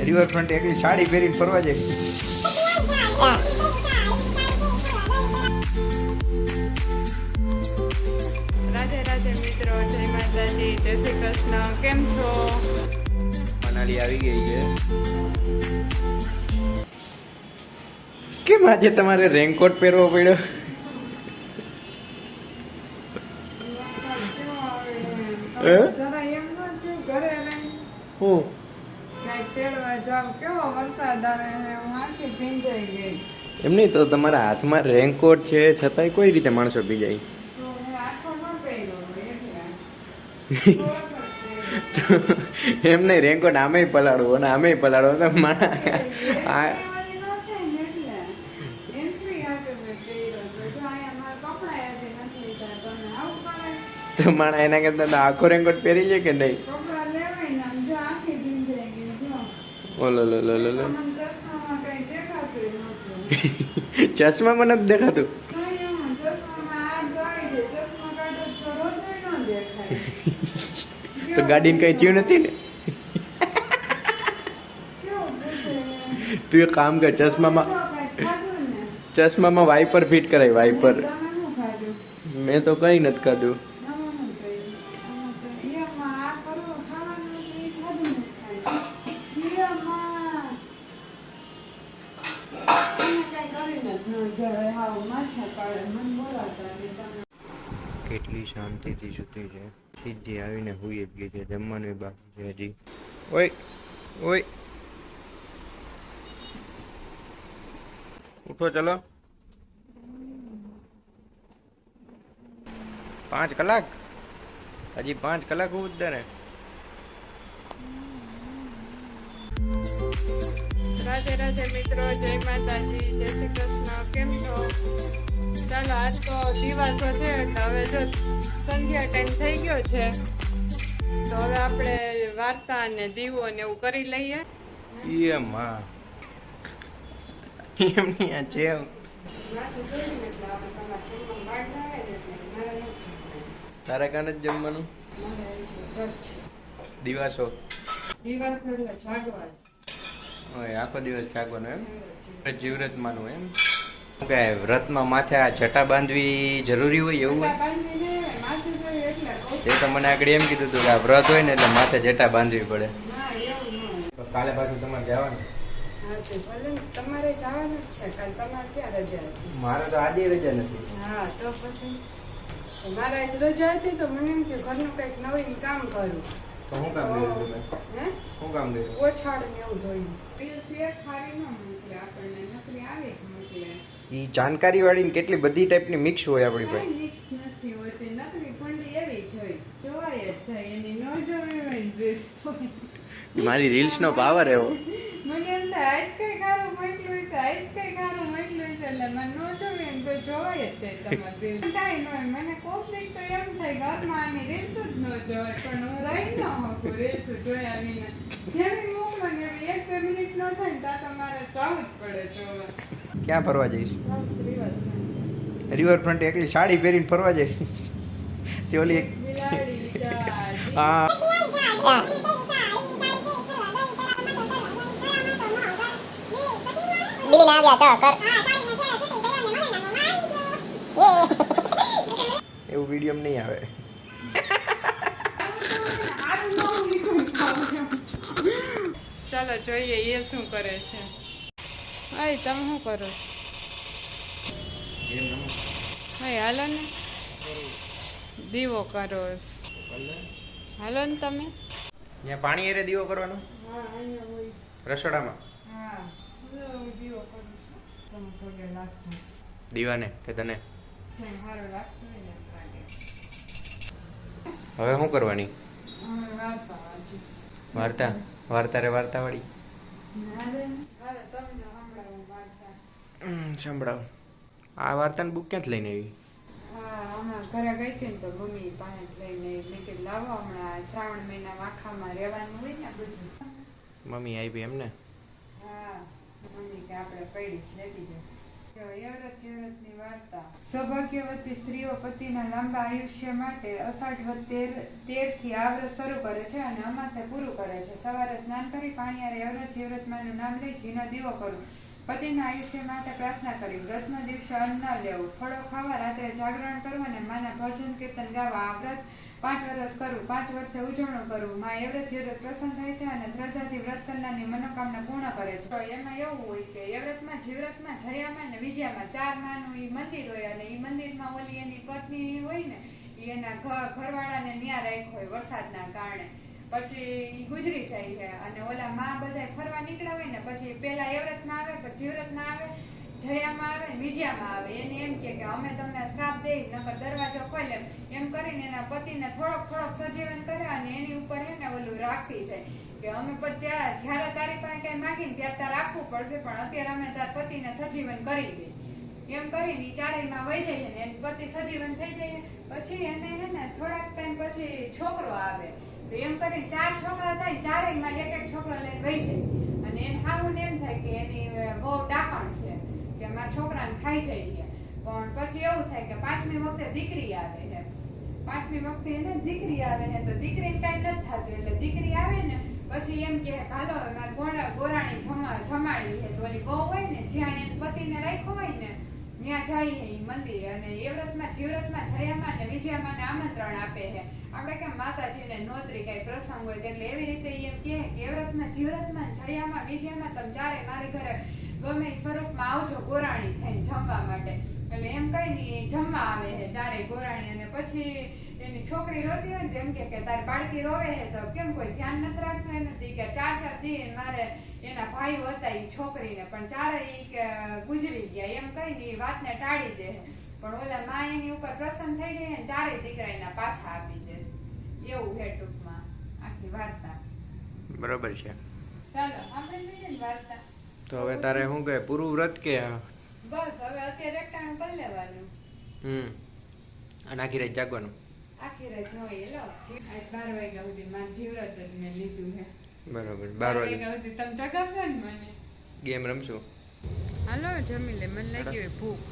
Riverfront એકલી સાડી પહેરીને ફરવા જાય. રાધે રાધે મિત્રો, જય માતાજી, જય શ્રી કૃષ્ણ. કેમ છો? મનાલી આવી ગઈ છે. કેમ આજે તમારે રેનકોટ પહેરવો પડ્યો? એમ નહીં તો તમારા હાથમાં રેનકોટ છે છતાંય કોઈ રીતે માણસો પી જાય. એમ નહીં, રેનકોટ આમેય પલાળવો અને આમેય પલાળવો તો તો માણા એના કરતા આખો રેનકોટ પહેરી છે કે નહીં? ઓલો લો લો લો લો ચશ્મા મને નથી દેખાતું. તો ગાડીને કઈ થયું નથી ને? તું એક કામ કર, ચશ્મામાં વાઇપર ફિટ કરાય. વાઇપર મેં તો કઈ નથી ખાધું. કેટલી શાંતિથી સૂતી છે, સીધી આવીને હુઈ જ ગઈ છે. જમવાનું બાકી છે હજી. ઓય ઓય ઉઠો, ચલો. 5 કલાક હજી 5 કલાક ઉઠે ને. રાધે રાધે મિત્રો, જય માતાજી, જય શ્રી કૃષ્ણ. કેમ છો? ચાલો, આજ તો દિવસો છે એટલે હવે જો સંધ્યા ટાઈમ થઈ ગયો છે તો હવે આપણે વાર્તા અને દીવો ને એવું કરી લઈએ. એમાં એમની આ છે તારા કાને જ જમવાનું. દિવસો એટલે જાગવા, આખો દિવસ જાગવાનો એમ? જીવરત માનું એમ કે વ્રતમાં માથે આ જટા બાંધવી જરૂરી હોય એવું હોય? એ તો મને આગળ એમ કીધું હતું કે આ વ્રત હોય ને એટલે માથે જટા બાંધવી પડે. કાલે પાછું તમારે જવાનું? તમારે જવાનું જ છે. કાલે તમારે ક્યાં રજા હતી? મારે તો આજે રજા નથી. હા તો પછી મારે આજ રજા હતી તો મને એમ છે ઘરનું કંઈક નવીન કામ કરું. તો શું કામ કર્યું તમે? હે શું કામ કર્યું? ઓછાડ ને એવું જોયું. ખારી ન મોકલે આપણને, નકલી આવે મોકલે. ઈ જાણકારી વાળી કેટલી બધી ટાઈપની મિક્સ હોય આપણી પાસે. મિક્સ નથી હોતી, નકલી ફંડી એવી જ હોય, જોવાય જ જાય. એની ન જોવી હોય ડ્રેસ મારી રીલ્સ નો પાવર એવો. મને એમ થાય આજ કઈ ખારું મોકલ્યું તો આજ કઈ ખારું મોકલ્યું છે એટલે મને ન જોવે એમ તો જોવાય જ જાય તમારી રીલ. કાંઈ ન હોય, મને કોક દીક તો એમ થાય ઘરમાં આની રીલ્સ જ ન જોવાય, પણ હું રહી ન શકું રીલ્સ જોઈ આવીને. જેવી મોકલો ને એવી 1-2 મિનિટ ન થાય ને ત્યાં તો મારે જવું જ પડે જોવા. ક્યાં ફરવા જઈશ? રિવરફ્રન્ટ એકલી સાડી પહેરીને ફરવા જાય. તે ઓલી એક હા એવું વિડીયો નહીં આવે. ચાલો જોઈએ એ શું કરે છે. ભાઈ તમે શું કરો છો? ભાઈ હાલો ને, દીવો કરો. હાલો ને તમે. ત્યાં પાણી એરે દીવો કરવાનો રસોડામાં. દીવાને કે તને હવે શું કરવાની? વાર્તા વાર્તા રે વાર્તા વાળી સંભળાવ. આ વાર્તાની બુક ક્યાંથી લઈને આવી? હમણાં ઘરે ગઈ હતી ને તો મમ્મી પાસે લઈને મેં કીધું લાવો, હમણાં શ્રાવણ મહિના આખામાં રહેવાનું હોય ને બધું. મમ્મી આવી એમ ને? હા, મમ્મી કે આપણે પડી જ લેતી જાય. યવરત જીવરતની વાર્તા. સૌભાગ્યવતી સ્ત્રીઓ પતિના લાંબા આયુષ્ય માટે અષાઢ વદ 13 થી આ વ્રત શરૂ કરે છે અને અમાસે પૂરું કરે છે. સવારે સ્નાન કરી પાણીયારે યવરત જીવરતમાંનું નામ લઈ ઘીનો દીવો કરવો, પતિના આયુષ્ય માટે પ્રાર્થના કરી, વ્રતના દિવસે અન્ન ન લેવું, ફળો ખાવા, રાત્રે જાગરણ કરવું અને માના ભજન કીર્તન ગાવા. આ વ્રત 5 વર્ષ કરવું, 5 વર્ષે ઉજવણું કરવું. માં યવરત જીવરત પ્રસન્ન થાય છે અને શ્રદ્ધાથી વ્રત કરનારની મનોકામના પૂર્ણ કરે છે. તો એમાં એવું હોય કે યવરતમાં જીવરતમાં જયામાં ને વિજયામાં 4 માનું ઈ મંદિર હોય અને ઈ મંદિરમાં ઓલી એની પત્ની હોય ને ઈ એના ઘરવાળાને ન્યા રાખ્યો હોય વરસાદના કારણે. પછી ઈ ગુજરી જાય છે અને ઓલા માં બધા ફરવા નીકળ્યા હોય ને પછી પેલા યવરતમાં આવે, પછી જીવરતમાં આવે, જયામાં આવે ને વિજયામાં આવે. એને એમ કે અમે તમને શ્રાપ દઈ નકર દરવાજો ખોલે એમ કરીને એના પતિને થોડોક સજીવન કરે અને એની ઉપર એને ઓલું રાખતી જાય કે અમે પછી જયારે તારી પાસે કઈ માગીને ત્યારે તારે રાખવું પડશે પણ અત્યારે અમે તાર પતિને સજીવન કરી દઈએ એમ કરીને ચારેયમાં વહી જાય ને એની પતિ સજીવન થઈ જાય. પછી એને હે ને થોડાક ટાઈમ પછી છોકરો આવે તો એમ કરીને 4 છોકરા થાય, ચારેયમાં એક છોકરો લઈને વહી જાય અને એને હાવું એમ થાય કે એની બહુ ડાકણ છે કે મારા છોકરાને ખાઈ જાય છે. પણ પછી એવું થાય કે 5મી વખતે દીકરી આવે છે, 5મી વખતે એને દીકરી આવે છે તો દીકરીને કઈ નથી થતું એટલે દીકરી આવે ને પછી એમ કે હાલો મારે ગોરાણી જમાડી છે. તો ઓલી બહુ હોય ને જ્યાં એને પતિને રાખ્યો હોય ને ત્યાં જાય છે ઈ મંદિર અને યવરતમાં જીવરતમાં જયામાં ને વિજયામાં આમંત્રણ આપે છે. આપણે કેમ માતાજીને નોતરી કઈ પ્રસંગ હોય એટલે એવી રીતે એમ કે યવરતમાં જીવરતમાં જયામાં વિજયામાં તમે ચારે મારી ઘરે ગમે સ્વરૂપમાં આવજો ગોરાણી થઈને જમવા માટે. એટલે એમ કઈ ની જમવા આવે છે ચારે ગોરાણી અને પછી એની છોકરી રોતી હોય ને તો એમ કે તારી બાળકી રોવે છે તો કેમ કોઈ ધ્યાન નથી રાખતું એમ નથી કે 4 દી મારે એના ભાઈઓ હતા એ છોકરીને પણ ચારે ગુજરી ગયા એમ કઈ ની વાતને ટાળી દે. પણ ઓલા માં એની ઉપર પ્રસન્ન થઈ જાય ને ચારે દીકરા એના પાછા આપી દે. એવું છે ટૂંકમાં આખી વાર્તા. બરોબર છે. ચાલો આપણે લઈએ ને વાર્તા. તો હવે તારે શું કહે પૂરું વ્રત કે બસ હવે અત્યારે એકટાણું કરી લેવાનું. અને આખી રાત જાગવાનું. આખી રાત હોય લો આજ 12 વાગ્યા સુધી માન જીવરત જ મેં લીધું છે. બરોબર 12 વાગ્યા સુધી તમે ચગાવશો ને મને ગેમ રમશું. હાલો જમી લે મને લાગી હોય ભૂખ.